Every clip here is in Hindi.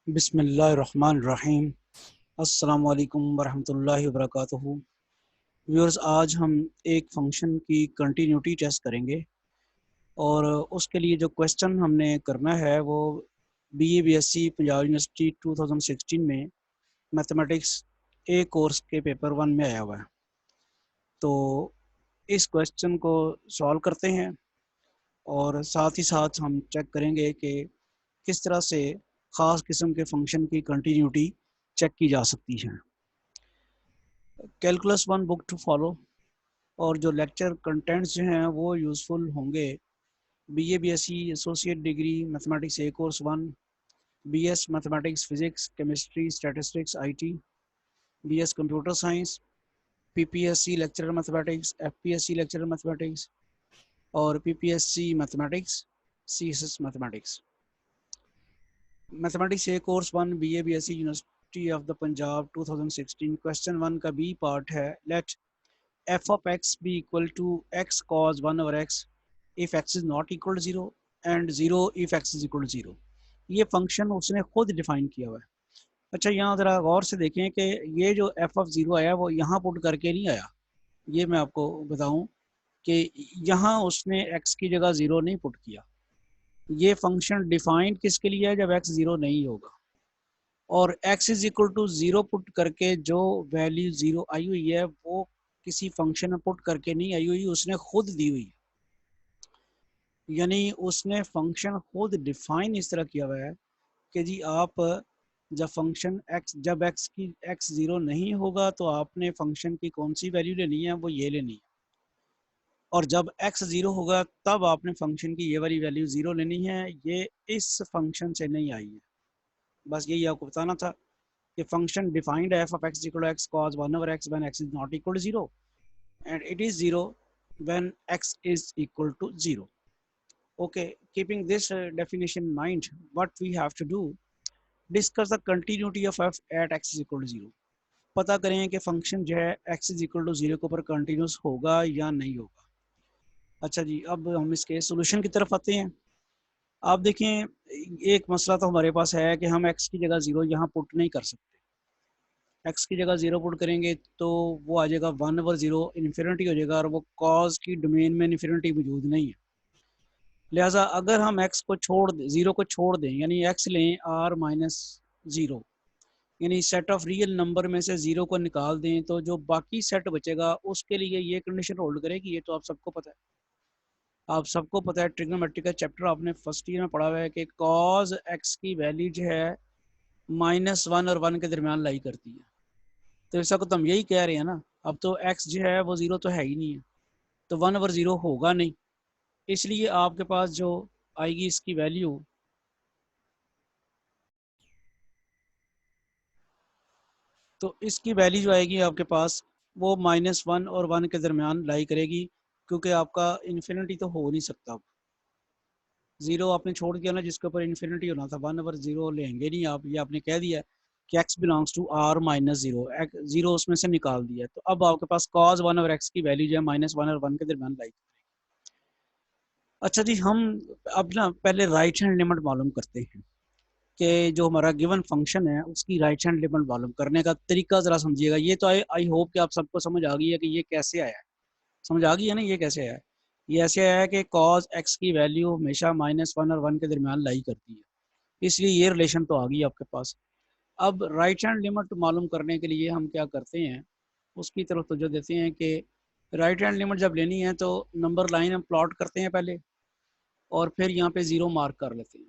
बिस्मिल्लाहिर्रहमानिर्रहीम। अस्सलामु अलैकुम वरहमतुल्लाहि वबरकातुहू। व्यूअर्स, आज हम एक फंक्शन की कंटिन्यूटी टेस्ट करेंगे और उसके लिए जो क्वेश्चन हमने करना है वो बीए बीएससी पंजाब यूनिवर्सिटी 2016 में मैथमेटिक्स ए कोर्स के पेपर 1 में आया हुआ है। तो इस क्वेश्चन को सॉल्व करते हैं और साथ ही साथ हम चेक करेंगे कि किस तरह से ख़ास किस्म के फंक्शन की कंटिन्यूटी चेक की जा सकती है। कैलकुलस 1 बुक टू फॉलो और जो लेक्चर कंटेंट्स जो हैं वो यूज़फुल होंगे BA BSc associate degree mathematics A course 1, BS mathematics physics chemistry statistics IT, BS computer science, PPSC lecturer mathematics, FPSC lecturer mathematics और PPSC mathematics CSS mathematics. Mathematics A course 1 BA BSc university of the Punjab 2016 question 1 का बी पार्ट है। Let f of x be equal to x cos 1 over x if x is not equal to 0 and 0 if x is equal to 0। ये फंक्शन उसने खुद डिफाइन किया हुआ है। अच्छा, यहाँ ज़रा गौर से देखें कि ये जो f of 0 आया वो यहाँ पुट करके नहीं आया। ये मैं आपको बताऊं कि यहाँ उसने x की जगह 0 नहीं पुट किया। ये फंक्शन डिफाइन किसके लिए है? जब x 0 नहीं होगा। और x is equal to 0 put करके जो वैल्यू 0 आई हुई है वो किसी फंक्शन में पुट करके नहीं आई हुई, उसने खुद दी हुई है। यानी उसने फंक्शन खुद डिफाइन इस तरह किया हुआ है कि जी आप जब फंक्शन जब x 0 नहीं होगा तो आपने फंक्शन की कौन सी वैल्यू लेनी है? वो ये लेनी है। और जब x 0 होगा तब आपने फंक्शन की ये वाली वैल्यू 0 लेनी है। ये इस फंक्शन से नहीं आई है। बस यही आपको बताना था कि फंक्शन डिफाइंड है f of x equal to x cos 1 over x when x is not equal to 0 and it is 0 when x is equal to 0. Okay, keeping this definition in mind, what we have to do, discuss the continuity of f at x is equal to 0। पता करें कि फंक्शन जो है x is equal to 0 के ऊपर कंटिन्यूस होगा या नहीं होगा। अच्छा जी, अब हम इसके सोल्यूशन की तरफ आते हैं। आप देखें, एक मसला तो हमारे पास है कि हम x की जगह 0 यहाँ पुट नहीं कर सकते। x की जगह 0 पुट करेंगे तो वो आ जाएगा 1 ओवर 0, इन्फिनिटी हो जाएगा और वो कॉज की डोमेन में इन्फिनिटी मौजूद नहीं है। लिहाजा अगर हम x को छोड़ दें, 0 को छोड़ दें, यानी x लें r माइनस 0, यानी सेट ऑफ रियल नंबर में से 0 को निकाल दें तो जो बाकी सेट बचेगा उसके लिए ये कंडीशन होल्ड करेगी। ये तो आप सबको पता है। आप सबको पता है, ट्रिग्नोमेट्री का चैप्टर आपने फर्स्ट ईयर में पढ़ा हुआ है कि कॉज x की वैल्यू जो है -1 और 1 के दरमियान लाई करती है। तो ऐसा को तो हम यही कह रहे हैं ना। अब तो x जो है वो 0 तो है ही नहीं है, तो 1 ओवर 0 होगा नहीं। इसलिए आपके पास जो आएगी इसकी वैल्यू, तो इसकी वैल्यू जो आएगी आपके पास वो -1 और 1 के दरमियान लाई करेगी, क्योंकि आपका इन्फिनिटी तो हो नहीं सकता। अब 0 आपने छोड़ दिया ना, जिसके ऊपर इन्फिनिटी होना था। 1 ओवर 0 लेंगे नहीं आप, ये आपने कह दिया कि x belongs to r minus 0, 0 उसमें से निकाल दिया। तो अब आपके पास cos 1 ओवर x की वैल्यू जो है -1 और 1 के दरमियान लाई। अच्छा जी, हम अब ना पहले राइट हैंड लिमिट मालूम करते हैं कि जो हमारा गिवन फंक्शन है उसकी राइट हैंड लिमिट मालूम करने का तरीका ज़रा समझिएगा। ये तो आई होप कि आप सबको समझ आ गई है कि ये कैसे आया है। समझ आ गई है ना ये कैसे आया है? ये ऐसे आया है कि cos x की वैल्यू हमेशा -1 और 1 के दरमियान लाई करती है, इसलिए ये रिलेशन तो आ गई आपके पास। अब राइट हैंड लिमिट मालूम करने के लिए हम क्या करते हैं, उसकी तरफ तो जो देते हैं कि राइट हैंड लिमिट जब लेनी है तो नंबर लाइन हम प्लॉट करते हैं पहले और फिर यहाँ पे 0 मार्क कर लेते हैं।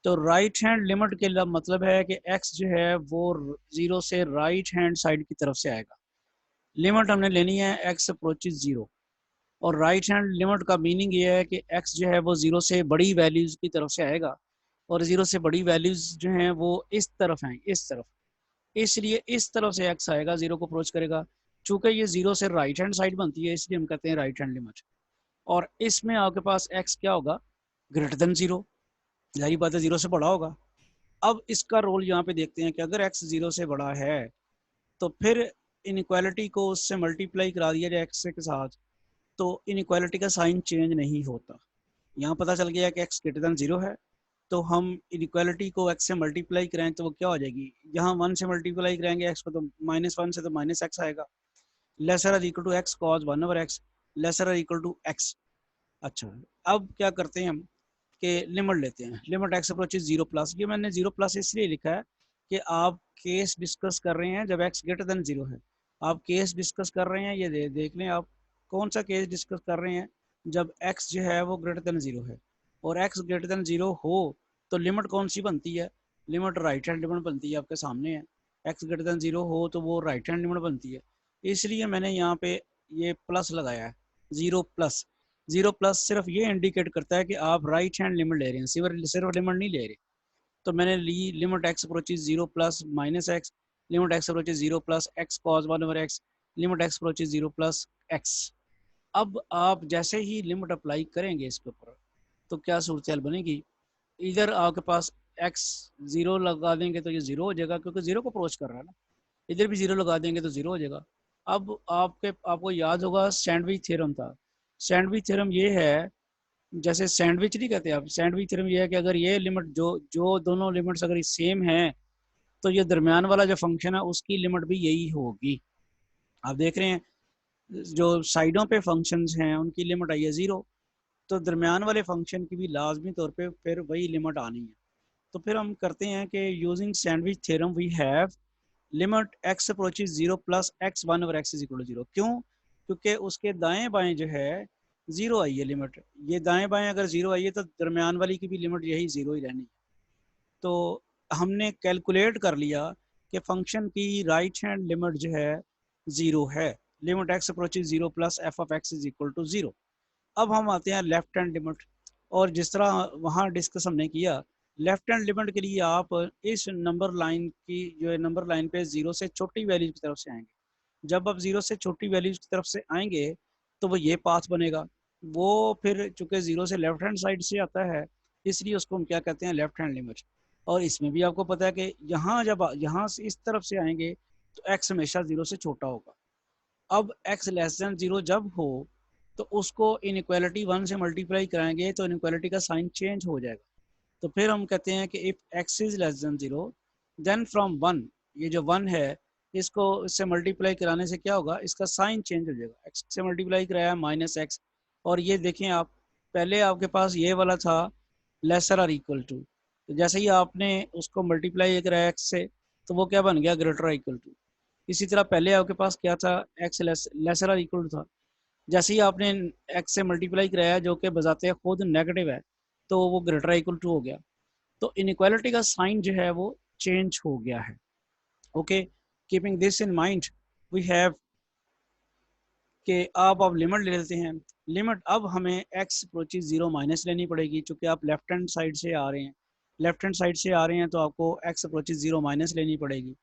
तो राइट हैंड लिमिट के मतलब है कि x जो है वो 0 से राइट हैंड साइड की तरफ से आएगा। लिमिट हमने लेनी है x अप्रोचेज 0, और राइट हैंड लिमिट का मीनिंग ये है कि x जो है वो 0 से बड़ी वैल्यूज़ की तरफ से आएगा और 0 से बड़ी वैल्यूज़ जो हैं वो इस तरफ हैं, इस तरफ। इसलिए इस तरफ से x आएगा, 0 को अप्रोच करेगा। चूँकि ये 0 से राइट हैंड साइड बनती है इसलिए हम कहते हैं राइट हैंड लिमिट। और इसमें आपके पास x क्या होगा? Greater than 0। जाहिर बात है 0 से बड़ा होगा। अब इसका रोल यहाँ पे देखते हैं कि अगर x 0 से बड़ा है तो फिर इनइक्वालिटी को उससे मल्टीप्लाई करा दिया जाए x के साथ, तो इनइक्वालिटी का साइन चेंज नहीं होता। यहाँ पता चल गया कि x ग्रेटर देन 0 है तो हम इनइक्वालिटी को x से मल्टीप्लाई करें तो वो क्या हो जाएगी, यहाँ 1 से मल्टीप्लाई करेंगे x को तो -1 से तो -x आएगा, लेसर और equal to x cos 1/x lesser और इक्वल टू x। अच्छा, अब क्या करते हैं हम कि लिमिट लेते हैं, लिमिट x अप्रोचेज 0+। ये मैंने 0+ इसलिए लिखा है कि आप केस डिस्कस कर रहे हैं जब x ग्रेटर देन 0 है। आप केस डिस्कस कर रहे हैं, ये देख लें आप कौन सा केस डिस्कस कर रहे हैं, जब x जो है वो ग्रेटर देन 0 है और x ग्रेटर देन 0 हो तो लिमिट कौन सी बनती है, लिमिट राइट हैंड लिमिट बनती है, आपके सामने है। x ग्रेटर देन 0 हो तो वो राइट हैंड लिमिट बनती है, इसलिए मैंने यहाँ पे ये प्लस लगाया है, 0+। 0+ सिर्फ ये इंडिकेट करता है कि आप राइट हैंड लिमिट ले रहे हैं, सिर्फ लिमिट नहीं ले रहे। तो मैंने ली limit x approaches 0+ -x, limit x approaches 0+ x cos 1/x, limit x approaches 0+ x। अब आप जैसे ही लिमिट अप्लाई करेंगे इसके ऊपर तो क्या सूरत बनेगी, इधर आपके पास x 0 लगा देंगे तो ये 0 हो जाएगा क्योंकि 0 को अप्रोच कर रहा है ना, इधर भी 0 लगा देंगे तो 0 हो जाएगा। अब आपको याद होगा सैंडविच थ्योरम था, सैंडविच थ्योरम ये है, जैसे सैंडविच नहीं कहते आप, सैंडविच थ्योरम ये है कि अगर ये लिमिट जो जो दोनों लिमिट्स अगर सेम हैं तो ये दरमियान वाला जो फंक्शन है उसकी लिमिट भी यही होगी। आप देख रहे हैं जो साइडों पे फंक्शंस हैं उनकी लिमिट आई है 0, तो दरमियान वाले फंक्शन की भी लाजमी तौर पे फिर वही लिमिट आनी है। तो फिर हम करते हैं कि using sandwich theorem we have limit x approaches 0+ x 1/x is equal to 0। क्यों, क्योंकि उसके दाएं बाएं जो है 0 आई है लिमिट, ये दाएं बाएं अगर 0 आई है तो दरमियान वाली की भी लिमिट यही 0 ही रहनी है। तो हमने कैलकुलेट कर लिया कि फंक्शन की राइट हैंड लिमिट जो है 0 है, limit x approaches 0+ f(x) is equal to 0। अब हम आते हैं लेफ्ट हैंड लिमिट, और जिस तरह वहाँ डिस्कस हमने किया, लेफ्ट हैंड लिमिट के लिए आप इस नंबर लाइन की जो है नंबर लाइन पे 0 से छोटी वैल्यूज की तरफ से आएंगे। जब आप 0 से छोटी वैल्यूज की तरफ से आएंगे तो वो ये पाथ बनेगा, वो फिर चूंकि 0 से लेफ्ट हैंड साइड से आता है इसलिए उसको हम क्या कहते हैं, लेफ्ट हैंड लिमिट। और इसमें भी आपको पता है कि यहाँ जब यहाँ से इस तरफ से आएंगे तो x हमेशा 0 से छोटा होगा। अब x लेस देन 0 जब हो तो उसको इनइक्वालिटी 1 से मल्टीप्लाई कराएंगे तो इनइक्वालिटी का साइन चेंज हो जाएगा। तो फिर हम कहते हैं कि if x is less than 0 then from 1, ये जो 1 है इसको इससे मल्टीप्लाई कराने से क्या होगा, इसका साइन चेंज हो जाएगा, x से मल्टीप्लाई कराया -x। और ये देखें आप, पहले आपके पास ये वाला था लेसर और इक्वल टू, तो जैसे ही आपने उसको मल्टीप्लाई कराया x से तो वो क्या बन गया, ग्रेटर और इक्वल टू। इसी तरह पहले आपके पास क्या था, x लेसर और इक्वल टू था, जैसे ही आपने x से मल्टीप्लाई कराया जो कि बजाते खुद नेगेटिव है तो वो ग्रेटर इक्वल टू हो गया। तो इनइक्वालिटी का साइन जो है वो चेंज हो गया है। Okay, keeping this in mind we have कि अब लिमिट ले लेते हैं। लिमिट अब हमें x अप्रोचेज 0 माइनस लेनी पड़ेगी, चूँकि आप लेफ्ट हैंड साइड से आ रहे हैं, लेफ्ट हैंड साइड से आ रहे हैं तो आपको x अप्रोचेज 0 माइनस लेनी पड़ेगी।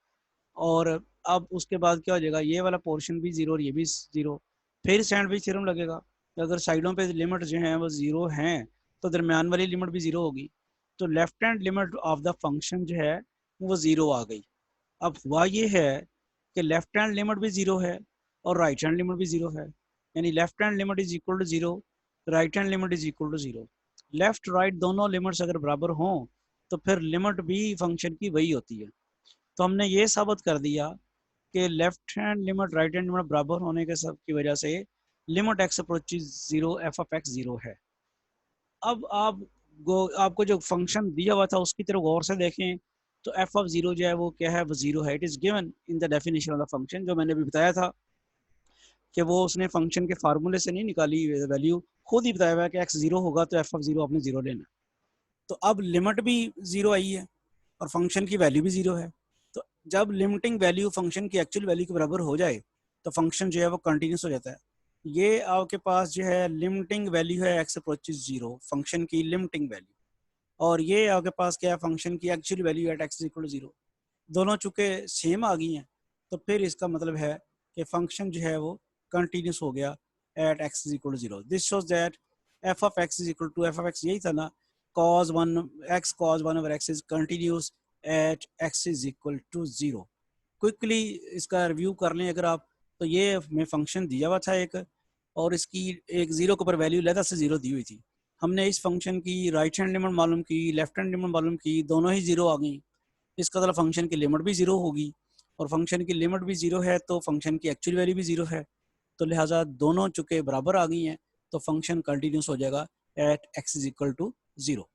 और अब उसके बाद क्या हो जाएगा, ये वाला पोर्शन भी 0 और ये भी 0, फिर सैंडविच थ्योरम लगेगा। अगर साइडों पे लिमिट जो है वो 0 हैं तो दरमियान वाली लिमिट भी 0 होगी, तो left hand limit of the function जो है वो 0 आ गई। अब हुआ ये है कि लेफ्ट हैंड लिमिट भी 0 है और राइट हैंड लिमिट भी 0 है, यानी left hand limit is equal to 0, right hand limit is equal to 0। Left right दोनों लिमिट्स अगर बराबर हों तो फिर लिमिट भी फंक्शन की वही होती है। तो हमने ये साबित कर दिया कि left hand limit right hand limit बराबर होने के सब की वजह से लिमिट x अप्रोचेज 0 f(x) 0 है। अब आपको जो फंक्शन दिया हुआ था उसकी तरफ गौर से देखें तो f(0) जो है वो क्या है, वो 0 है। It is given in the definition of the function, जो मैंने भी बताया था कि वो उसने फंक्शन के फार्मूले से नहीं निकाली वैल्यू, खुद ही बताया हुआ है कि x 0 होगा तो f(0) आपने 0 लेना। तो अब लिमिट भी 0 आई है और फंक्शन की वैल्यू भी 0 है, तो जब लिमिटिंग वैल्यू फंक्शन की एक्चुअल वैल्यू के बराबर हो जाए तो फंक्शन जो है वो कंटिन्यूस हो जाता है। ये आपके पास जो है लिमिटिंग वैल्यू है x अप्रोचेज 0, फंक्शन की लिमिटिंग वैल्यू, और ये आपके पास क्या है, फंक्शन की actual value at x equal to 0। दोनों चूँकि सेम आ गई हैं तो फिर इसका मतलब है कि फंक्शन जो है वो कंटिन्यूस हो गया at x equal to 0। This shows that f of x is equal to f of x, यही था ना, x cos 1/x is continuous at x is equal to 0। Quickly इसका रिव्यू कर लें अगर आप, तो ये हमें फंक्शन दिया हुआ था एक, और इसकी एक 0 के ऊपर वैल्यू लेदा से 0 दी हुई थी। हमने इस फंक्शन की राइट हैंड लिमिट मालूम की, लेफ्ट हैंड लिमिट मालूम की, दोनों ही ज़ीरो आ गई। इसका मतलब फंक्शन की लिमिट भी ज़ीरो होगी, और फंक्शन की लिमिट भी ज़ीरो है तो फंक्शन की एक्चुअल वैल्यू भी ज़ीरो है। तो लिहाजा दोनों चुके बराबर आ गई हैं, तो फंक्शन कंटिन्यूस हो जाएगा at x is equal to 0।